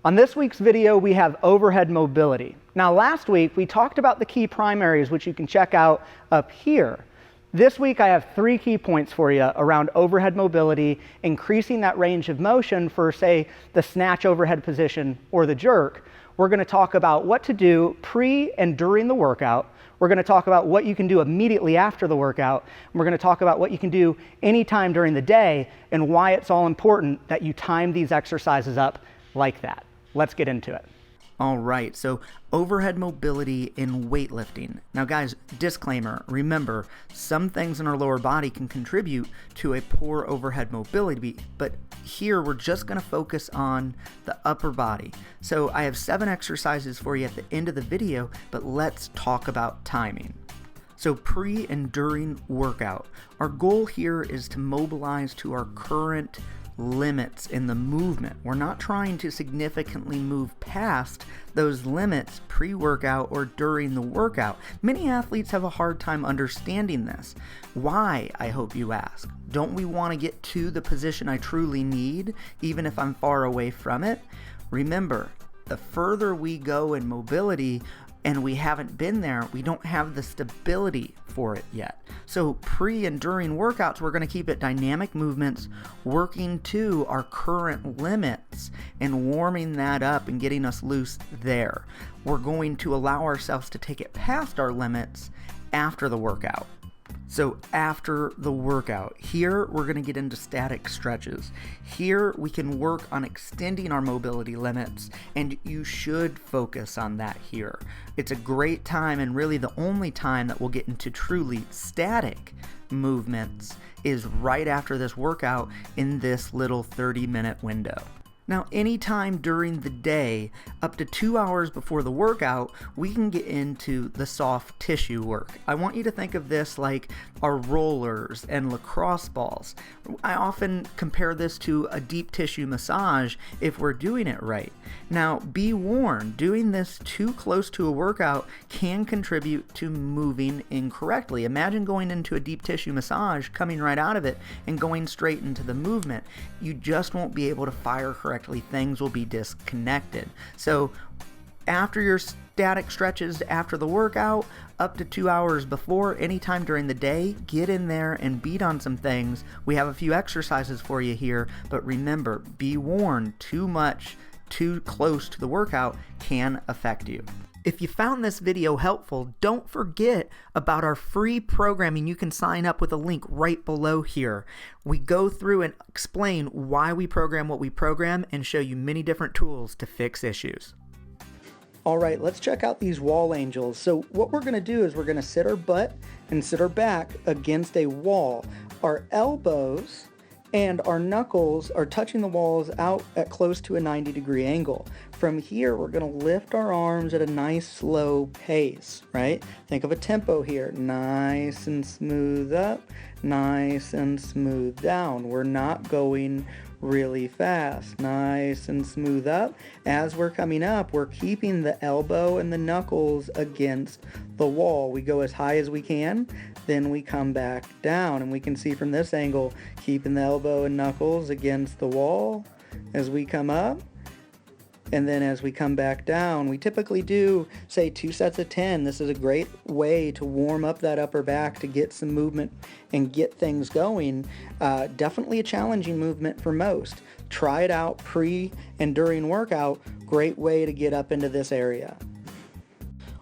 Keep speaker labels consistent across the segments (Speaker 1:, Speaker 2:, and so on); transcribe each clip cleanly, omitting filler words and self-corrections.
Speaker 1: On this week's video, we have overhead mobility. Now, last week, we talked about the key primaries, which you can check out up here. This week, I have 3 key points for you around overhead mobility, increasing that range of motion for, say, the snatch overhead position or the jerk. We're going to talk about what to do pre and during the workout. We're going to talk about what you can do immediately after the workout. And we're going to talk about what you can do anytime during the day and why it's all important that you time these exercises up like that. Let's get into it.
Speaker 2: All right, so overhead mobility in weightlifting. Now guys, disclaimer, remember, some things in our lower body can contribute to a poor overhead mobility, but here we're just gonna focus on the upper body. So I have 7 exercises for you at the end of the video, but let's talk about timing. So pre and during workout, our goal here is to mobilize to our current limits in the movement. We're not trying to significantly move past those limits pre-workout or during the workout. Many athletes have a hard time understanding this. Why, I hope you ask? Don't we want to get to the position I truly need, even if I'm far away from it? Remember, the further we go in mobility, and we haven't been there, we don't have the stability for it yet. So pre and during workouts, we're going to keep it dynamic movements, working to our current limits and warming that up and getting us loose there. We're going to allow ourselves to take it past our limits after the workout. So after the workout, here we're going to get into static stretches. Here we can work on extending our mobility limits, and you should focus on that here. It's a great time, and really the only time that we'll get into truly static movements is right after this workout in this little 30-minute window. Now, anytime during the day, up to 2 hours before the workout, we can get into the soft tissue work. I want you to think of this like our rollers and lacrosse balls. I often compare this to a deep tissue massage if we're doing it right. Now, be warned, doing this too close to a workout can contribute to moving incorrectly. Imagine going into a deep tissue massage, coming right out of it, and going straight into the movement. You just won't be able to fire correctly. Things will be disconnected. So after your static stretches after the workout, up to 2 hours before, anytime during the day, get in there and beat on some things. We have a few exercises for you here, but remember, be warned, too much, too close to the workout can affect you. If you found this video helpful, don't forget about our free programming. You can sign up with a link right below here. We go through and explain why we program what we program and show you many different tools to fix issues.
Speaker 1: All right, let's check out these wall angels. So what we're going to do is we're going to sit our butt and sit our back against a wall. Our elbows and our knuckles are touching the walls out at close to a 90-degree angle. From here, we're going to lift our arms at a nice slow pace, right? Think of a tempo here. Nice and smooth up, nice and smooth down. We're not going really fast. Nice and smooth up. As we're coming up, we're keeping the elbow and the knuckles against the wall. We go as high as we can, then we come back down, and we can see from this angle, keeping the elbow and knuckles against the wall as we come up. And then as we come back down, we typically do, say, 2 sets of 10. This is a great way to warm up that upper back, to get some movement and get things going. Definitely a challenging movement for most. Try it out pre and during workout. Great way to get up into this area.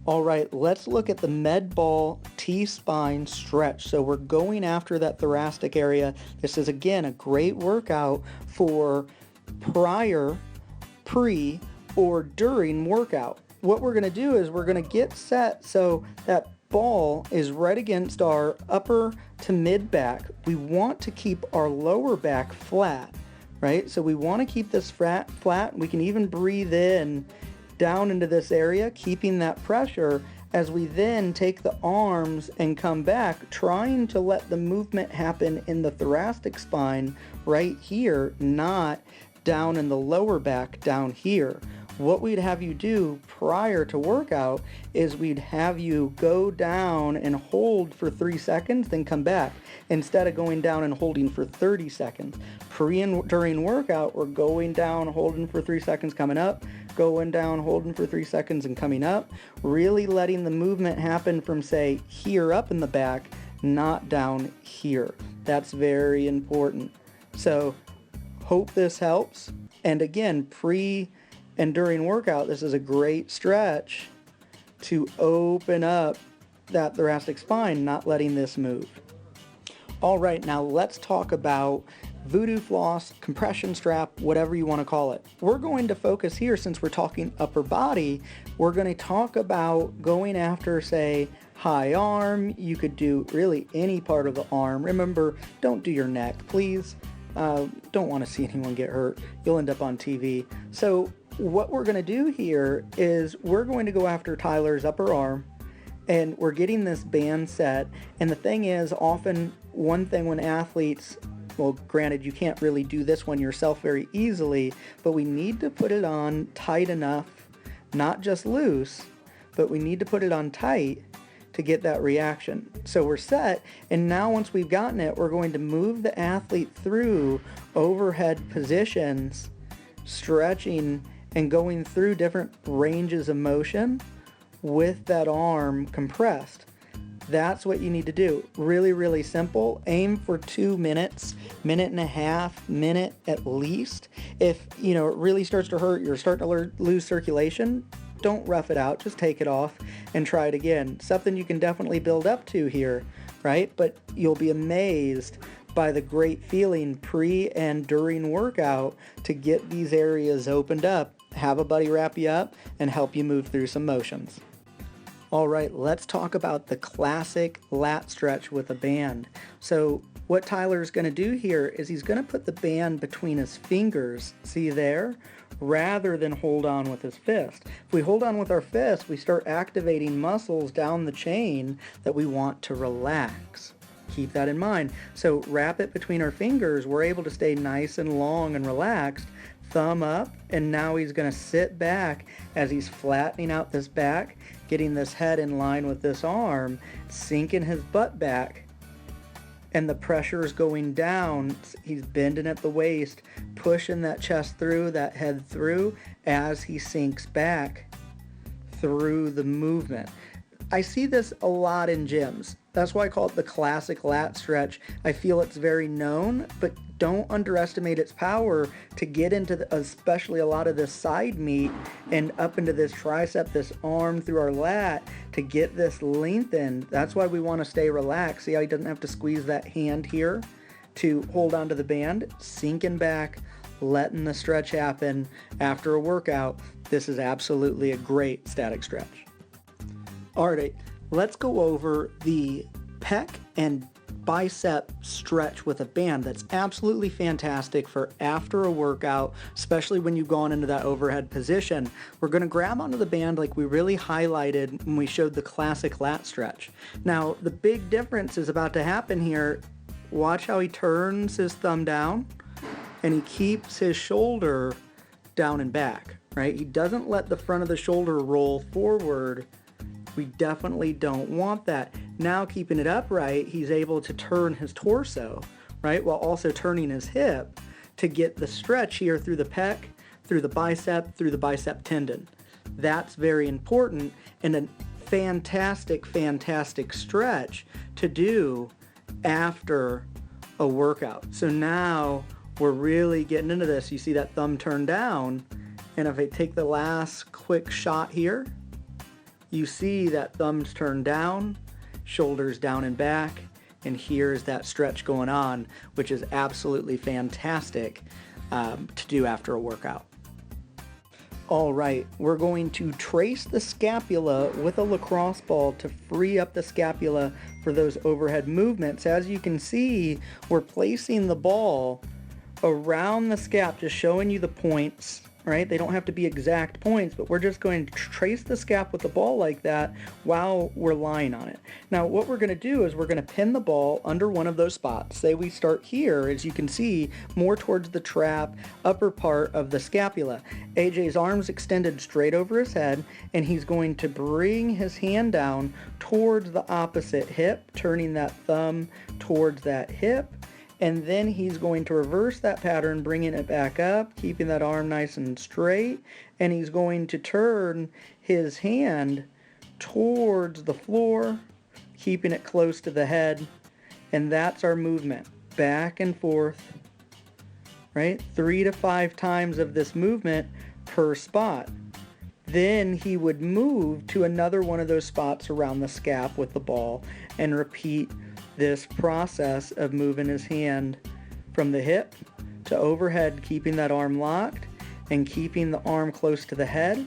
Speaker 1: All right, let's look at the med ball T-spine stretch. So we're going after that thoracic area. This is, again, a great workout for prior, pre, or during workout. What we're going to do is we're going to get set so that ball is right against our upper to mid back. We want to keep our lower back flat, right? So we want to keep this flat. We can even breathe in down into this area, keeping that pressure as we then take the arms and come back, trying to let the movement happen in the thoracic spine right here, not down in the lower back down here. What we'd have you do prior to workout is we'd have you go down and hold for 3 seconds, then come back, instead of going down and holding for 30 seconds. Pre and during workout, we're going down, holding for 3 seconds, coming up, going down, holding for 3 seconds and coming up, really letting the movement happen from, say, here up in the back, not down here. That's very important. So hope this helps. And again, pre and during workout, this is a great stretch to open up that thoracic spine, not letting this move. All right, now let's talk about voodoo floss, compression strap, whatever you want to call it. We're going to focus here, since we're talking upper body, we're going to talk about going after, say, high arm. You could do really any part of the arm. Remember, don't do your neck, please. Don't want to see anyone get hurt. You'll end up on TV. So what we're going to do here is we're going to go after Tyler's upper arm, and we're getting this band set. And the thing is, often one thing when athletes, well, granted, you can't really do this one yourself very easily, but we need to put it on tight enough, not just loose, but we need to put it on tight to get that reaction. So we're set, and now once we've gotten it, we're going to move the athlete through overhead positions, stretching and going through different ranges of motion with that arm compressed. That's what you need to do. Really, really simple. Aim for 2 minutes, minute and a half, minute at least. If, it really starts to hurt, you're starting to lose circulation, don't rough it out. Just take it off and try it again. Something you can definitely build up to here, right? But you'll be amazed by the great feeling pre and during workout to get these areas opened up. Have a buddy wrap you up and help you move through some motions. All right, let's talk about the classic lat stretch with a band. So what Tyler's going to do here is he's going to put the band between his fingers, see there, rather than hold on with his fist. If we hold on with our fist, we start activating muscles down the chain that we want to relax. Keep that in mind. So wrap it between our fingers. We're able to stay nice and long and relaxed. Thumb up, and now he's going to sit back as he's flattening out this back, getting this head in line with this arm, sinking his butt back, and the pressure is going down. He's bending at the waist, pushing that chest through, that head through, as he sinks back through the movement. I see this a lot in gyms. That's why I call it the classic lat stretch. I feel it's very known, but don't underestimate its power to get into especially a lot of this side meat and up into this tricep, this arm through our lat to get this lengthened. That's why we want to stay relaxed. See how he doesn't have to squeeze that hand here to hold onto the band? Sinking back, letting the stretch happen after a workout. This is absolutely a great static stretch. All right, let's go over the pec and bicep stretch with a band. That's absolutely fantastic for after a workout, especially when you've gone into that overhead position. We're going to grab onto the band like we really highlighted when we showed the classic lat stretch. Now, the big difference is about to happen here. Watch how he turns his thumb down and he keeps his shoulder down and back, right? He doesn't let the front of the shoulder roll forward. We definitely don't want that. Now, keeping it upright, he's able to turn his torso, right, while also turning his hip to get the stretch here through the pec, through the bicep tendon. That's very important and a fantastic, fantastic stretch to do after a workout. So now we're really getting into this. You see that thumb turn down, and if I take the last quick shot here, you see that thumb's turned down, shoulders down and back, and here's that stretch going on, which is absolutely fantastic to do after a workout. All right, we're going to trace the scapula with a lacrosse ball to free up the scapula for those overhead movements. As you can see, we're placing the ball around the scap, just showing you the points, right? They don't have to be exact points, but we're just going to trace the scap with the ball like that while we're lying on it. Now, what we're going to do is we're going to pin the ball under one of those spots. Say we start here, as you can see, more towards the trap, upper part of the scapula. AJ's arms extended straight over his head, and he's going to bring his hand down towards the opposite hip, turning that thumb towards that hip. And then he's going to reverse that pattern, bringing it back up, keeping that arm nice and straight. And he's going to turn his hand towards the floor, keeping it close to the head. And that's our movement, back and forth, right? 3 to 5 times of this movement per spot. Then he would move to another one of those spots around the scap with the ball and repeat this process of moving his hand from the hip to overhead, keeping that arm locked and keeping the arm close to the head,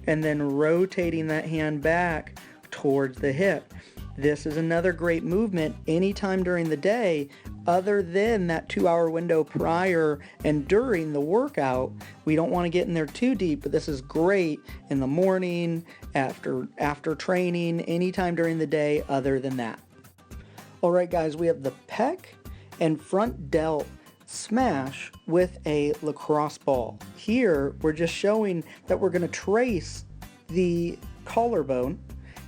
Speaker 1: and then rotating that hand back towards the hip. This is another great movement anytime during the day other than that 2-hour window prior and during the workout. We don't want to get in there too deep, but this is great in the morning, after training, anytime during the day other than that. All right, guys, we have the pec and front delt smash with a lacrosse ball. Here, we're just showing that we're going to trace the collarbone,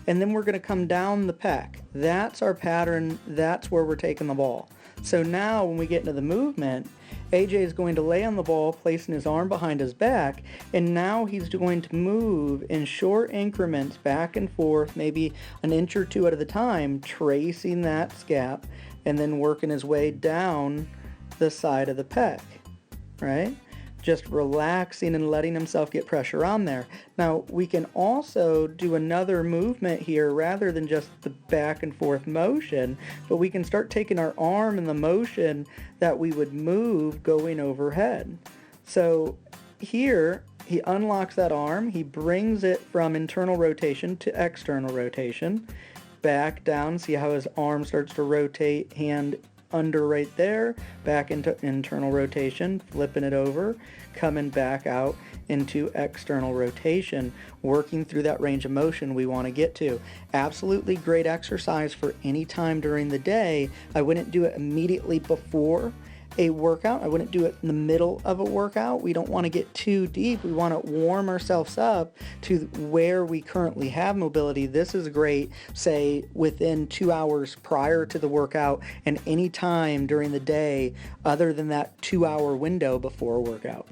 Speaker 1: and then we're going to come down the pec. That's our pattern. That's where we're taking the ball. So now when we get into the movement, AJ is going to lay on the ball, placing his arm behind his back, and now he's going to move in short increments back and forth, maybe an inch or two at a time, tracing that scap, and then working his way down the side of the pec, right? Just relaxing and letting himself get pressure on there. Now, we can also do another movement here rather than just the back and forth motion, but we can start taking our arm in the motion that we would move going overhead. So here, he unlocks that arm, he brings it from internal rotation to external rotation, back down, see how his arm starts to rotate, hand under right there, back into internal rotation, flipping it over, coming back out into external rotation, working through that range of motion we want to get to. Absolutely great exercise for any time during the day. I wouldn't do it immediately before a workout. I wouldn't do it in the middle of a workout. We don't want to get too deep. We want to warm ourselves up to where we currently have mobility. This is great, say, within 2 hours prior to the workout and any time during the day other than that 2-hour window before a workout.